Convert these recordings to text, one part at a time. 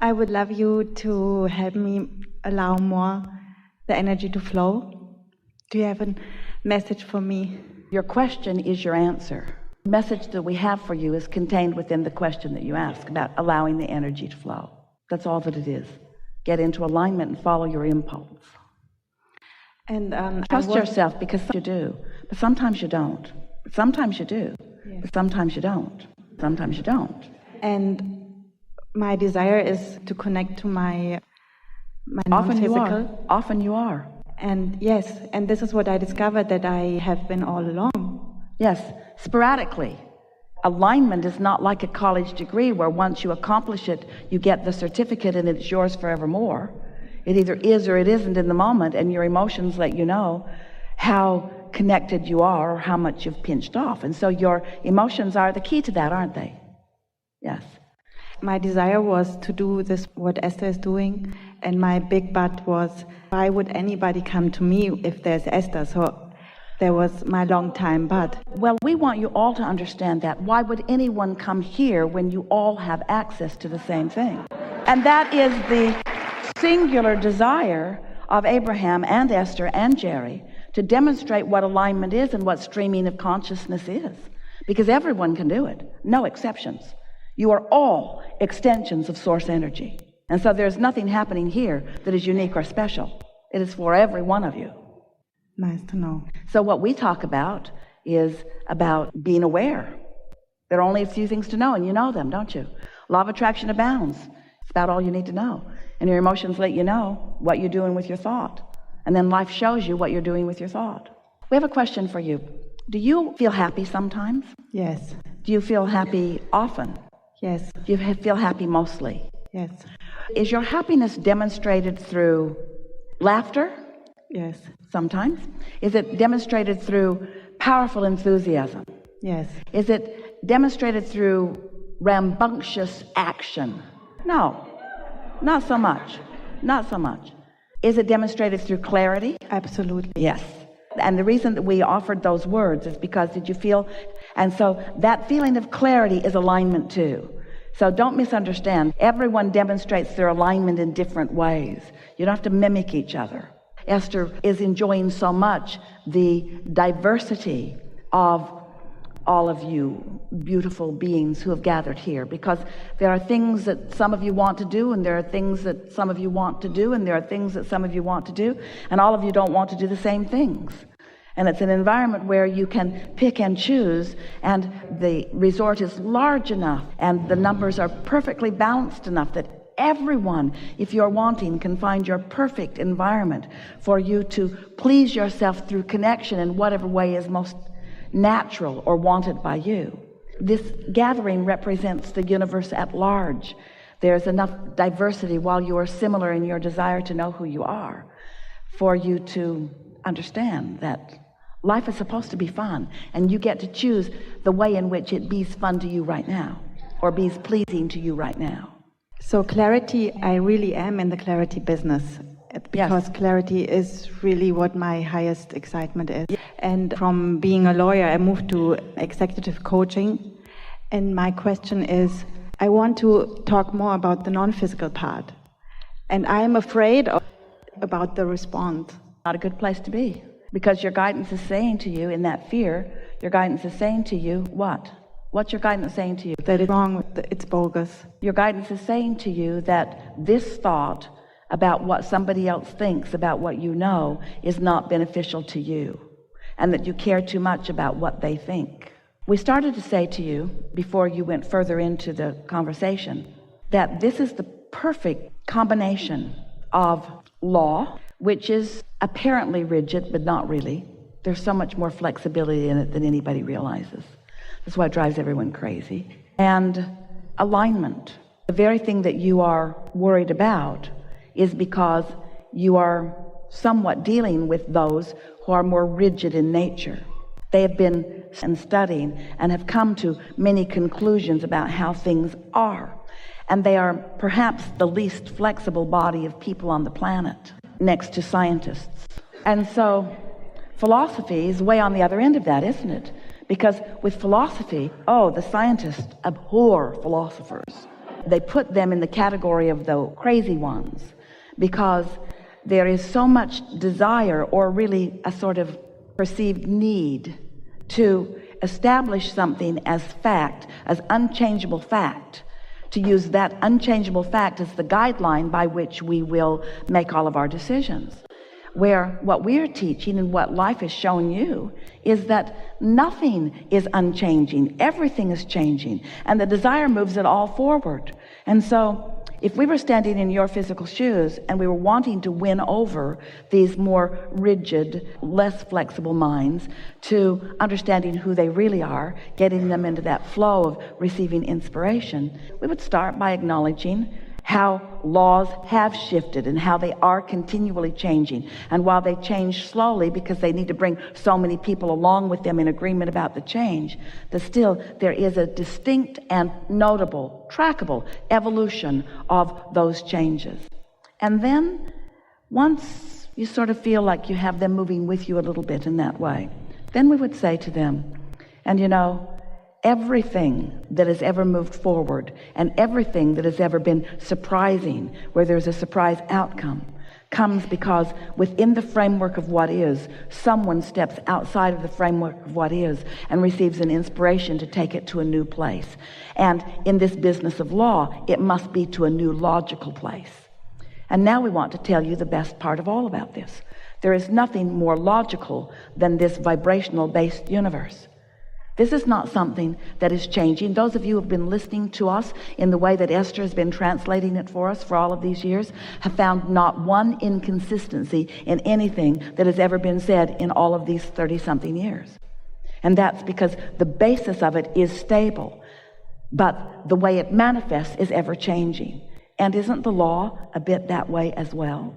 I would love you to help me allow more the energy to flow. Do you have a message for me? Your question is your answer. The message that we have for you is contained within the question that you ask about allowing the energy to flow. That's all that it is. Get into alignment and follow your impulse. And trust yourself, because you do, but sometimes you don't. Sometimes you do, but sometimes you don't. Sometimes you don't. And my desire is to connect to my non-physical. Often you are. And yes, and this is what I discovered, that I have been all along. Yes, sporadically. Alignment is not like a college degree where once you accomplish it, you get the certificate and it's yours forevermore. It either is or it isn't in the moment, and your emotions let you know how connected you are or how much you've pinched off. And so your emotions are the key to that, aren't they? Yes. My desire was to do this, what Esther is doing, and my big but was, why would anybody come to me if there's Esther? So there was my long time but. Well, we want you all to understand that. Why would anyone come here when you all have access to the same thing? And that is the singular desire of Abraham and Esther and Jerry, to demonstrate what alignment is and what streaming of consciousness is. Because everyone can do it, no exceptions. You are all extensions of source energy. And so there's nothing happening here that is unique or special. It is for every one of you. Nice to know. So what we talk about is about being aware. There are only a few things to know, and you know them, don't you? Law of attraction abounds. It's about all you need to know. And your emotions let you know what you're doing with your thought. And then life shows you what you're doing with your thought. We have a question for you. Do you feel happy sometimes? Yes. Do you feel happy often? Yes. Do you feel happy mostly? Yes. Is your happiness demonstrated through laughter? Yes. Sometimes. Is it demonstrated through powerful enthusiasm? Yes. Is it demonstrated through rambunctious action? No, not so much. Not so much. Is it demonstrated through clarity? Absolutely. Yes. And the reason that we offered those words is because did you feel, and so that feeling of clarity is alignment too. So don't misunderstand. Everyone demonstrates their alignment in different ways. You don't have to mimic each other. Esther is enjoying so much the diversity of all of you beautiful beings who have gathered here, because there are things that some of you want to do, and there are things that some of you want to do, and there are things that some of you want to do, and all of you don't want to do the same things. And it's an environment where you can pick and choose, and the resort is large enough and the numbers are perfectly balanced enough that everyone, if you're wanting, can find your perfect environment for you to please yourself through connection in whatever way is most natural or wanted by you. This gathering represents the universe at large. There's enough diversity, while you are similar in your desire to know who you are, for you to understand that life is supposed to be fun, and you get to choose the way in which it be's fun to you right now, or be's pleasing to you right now. So clarity, I really am in the clarity business, because clarity is really what my highest excitement is. And from being a lawyer, I moved to executive coaching. And my question is, I want to talk more about the non-physical part. And I'm afraid about the response. Not a good place to be, because your guidance is saying to you, in that fear, your guidance is saying to you, what? What's your guidance saying to you? That it's wrong, it's bogus. Your guidance is saying to you that this thought about what somebody else thinks about what you know is not beneficial to you, and that you care too much about what they think. We started to say to you, before you went further into the conversation, that this is the perfect combination of law, which is apparently rigid, but not really. There's so much more flexibility in it than anybody realizes. That's why it drives everyone crazy. And alignment. The very thing that you are worried about is because you are somewhat dealing with those who are more rigid in nature. They have been studying and have come to many conclusions about how things are. And they are perhaps the least flexible body of people on the planet, next to scientists. And so philosophy is way on the other end of that, isn't it? Because with philosophy, the scientists abhor philosophers. they put them in the category of the crazy ones, because there is so much desire, or really a sort of perceived need, to establish something as fact, as unchangeable fact, to use that unchangeable fact as the guideline by which we will make all of our decisions. Where what we're teaching and what life has shown you is that nothing is unchanging, everything is changing, and the desire moves it all forward. And so if we were standing in your physical shoes and we were wanting to win over these more rigid, less flexible minds to understanding who they really are, getting them into that flow of receiving inspiration, we would start by acknowledging how laws have shifted and how they are continually changing. And while they change slowly because they need to bring so many people along with them in agreement about the change, that still there is a distinct and notable, trackable evolution of those changes. And then once you sort of feel like you have them moving with you a little bit in that way, then we would say to them, and you know, everything that has ever moved forward and everything that has ever been surprising, where there's a surprise outcome, comes because within the framework of what is, someone steps outside of the framework of what is and receives an inspiration to take it to a new place. And in this business of law, it must be to a new logical place. And now we want to tell you the best part of all about this. There is nothing more logical than this vibrational based universe. This is not something that is changing. Those of you who have been listening to us in the way that Esther has been translating it for us for all of these years have found not one inconsistency in anything that has ever been said in all of these 30-something years. And that's because the basis of it is stable, but the way it manifests is ever changing. And isn't the law a bit that way as well?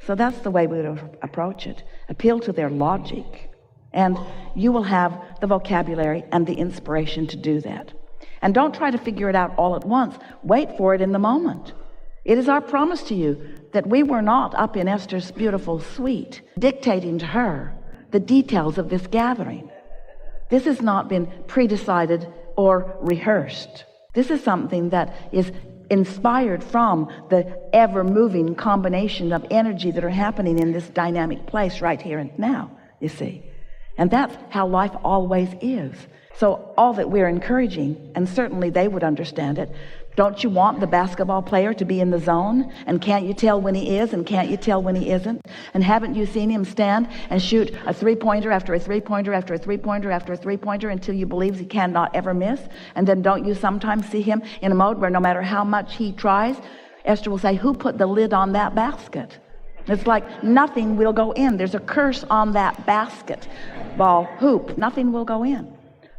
So that's the way we would approach it. Appeal to their logic. And you will have the vocabulary and the inspiration to do that. And don't try to figure it out all at once. Wait for it in the moment. It is our promise to you that we were not up in Esther's beautiful suite dictating to her the details of this gathering. This has not been pre-decided or rehearsed. This is something that is inspired from the ever-moving combination of energy that are happening in this dynamic place right here and now, you see. And that's how life always is. So all that we're encouraging, and certainly they would understand it, don't you want the basketball player to be in the zone? And can't you tell when he is, and can't you tell when he isn't? And haven't you seen him stand and shoot a three-pointer after a three-pointer after a three-pointer after a three-pointer until you believe he cannot ever miss? And then don't you sometimes see him in a mode where no matter how much he tries, Esther will say, who put the lid on that basket? It's like nothing will go in. There's a curse on that basketball hoop. Nothing will go in.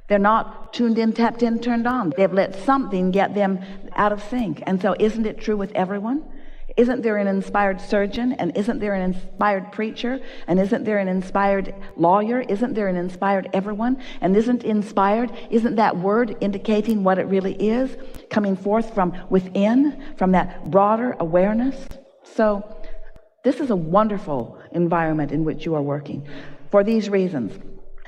They're not tuned in, tapped in, turned on. They've let something get them out of sync. And so isn't it true with everyone? Isn't there an inspired surgeon? And isn't there an inspired preacher? And isn't there an inspired lawyer? Isn't there an inspired everyone? And isn't that word indicating what it really is, coming forth from within, from that broader awareness? So this is a wonderful environment in which you are working for these reasons.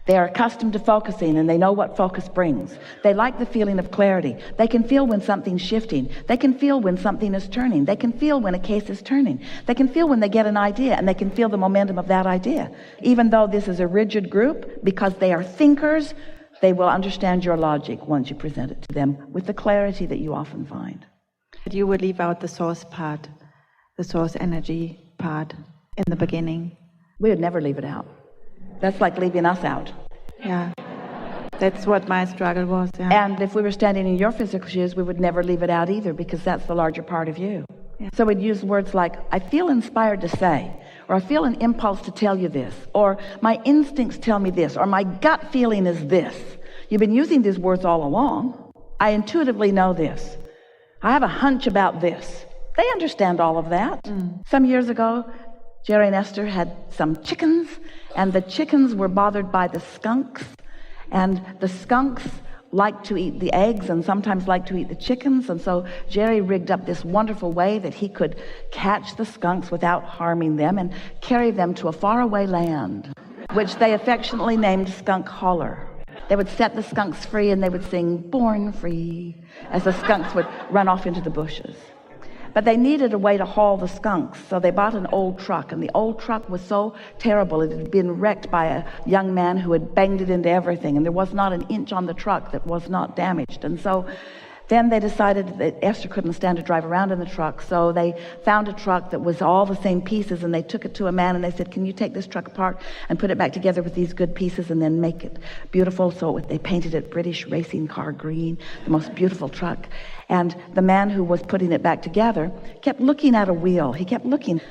They are accustomed to focusing, and they know what focus brings. They like the feeling of clarity. They can feel when something's shifting. They can feel when something is turning. They can feel when a case is turning. They can feel when they get an idea, and they can feel the momentum of that idea. Even though this is a rigid group, because they are thinkers, they will understand your logic once you present it to them with the clarity that you often find. You would leave out the source part, the source energy part in the beginning. We would never leave it out. That's like leaving us out. Yeah, that's what my struggle was. Yeah. And if we were standing in your physical shoes, we would never leave it out either, because that's the larger part of you. Yeah. So we'd use words like, I feel inspired to say, or I feel an impulse to tell you this, or my instincts tell me this, or my gut feeling is this. You've been using these words all along. I intuitively know this. I have a hunch about this. They understand all of that. Some years ago, Jerry and Esther had some chickens, and the chickens were bothered by the skunks, and the skunks like to eat the eggs and sometimes like to eat the chickens. And so Jerry rigged up this wonderful way that he could catch the skunks without harming them and carry them to a faraway land, which they affectionately named Skunk Holler. They would set the skunks free and they would sing "Born Free" as the skunks would run off into the bushes. But they needed a way to haul the skunks, so they bought an old truck, and the old truck was so terrible. It had been wrecked by a young man who had banged it into everything, and there was not an inch on the truck that was not damaged. And so then they decided that Esther couldn't stand to drive around in the truck, so they found a truck that was all the same pieces, and they took it to a man and they said, "Can you take this truck apart and put it back together with these good pieces and then make it beautiful?" So they painted it British racing car green, the most beautiful truck. And the man who was putting it back together kept looking at a wheel. He kept looking.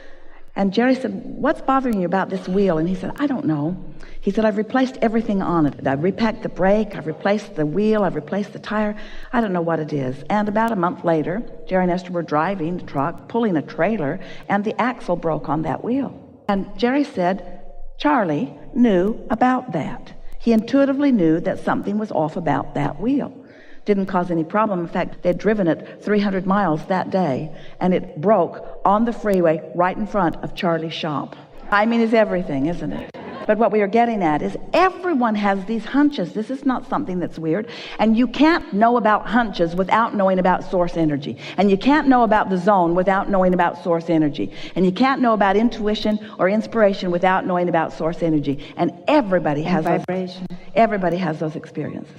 And Jerry said, "What's bothering you about this wheel?" And he said, "I don't know." He said, "I've replaced everything on it. I've repacked the brake, I've replaced the wheel, I've replaced the tire. I don't know what it is." And about a month later, Jerry and Esther were driving the truck, pulling a trailer, and the axle broke on that wheel. And Jerry said, Charlie knew about that. He intuitively knew that something was off about that wheel. Didn't cause any problem. In fact, they'd driven it 300 miles that day, and it broke on the freeway right in front of Charlie's shop. Timing is everything, isn't it? But what we are getting at is everyone has these hunches. This is not something that's weird. And you can't know about hunches without knowing about source energy. And you can't know about the zone without knowing about source energy. And you can't know about intuition or inspiration without knowing about source energy. And everybody has vibration. Everybody has those experiences.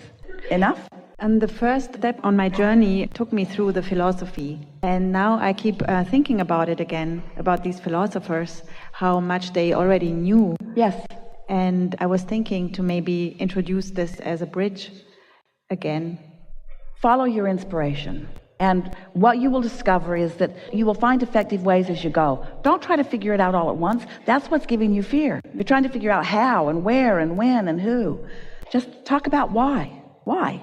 Enough? And the first step on my journey took me through the philosophy. And now I keep thinking about it again, about these philosophers, how much they already knew. Yes. And I was thinking to maybe introduce this as a bridge again. Follow your inspiration. And what you will discover is that you will find effective ways as you go. Don't try to figure it out all at once. That's what's giving you fear. You're trying to figure out how and where and when and who. Just talk about why. Why?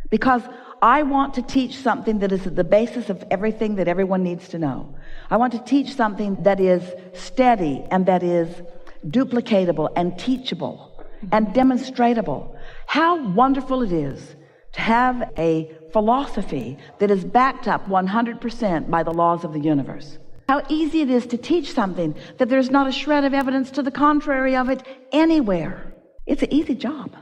Because I want to teach something that is at the basis of everything that everyone needs to know. I want to teach something that is steady and that is duplicatable and teachable and demonstratable. How wonderful it is to have a philosophy that is backed up 100% by the laws of the universe. How easy it is to teach something that there's not a shred of evidence to the contrary of it anywhere. It's an easy job.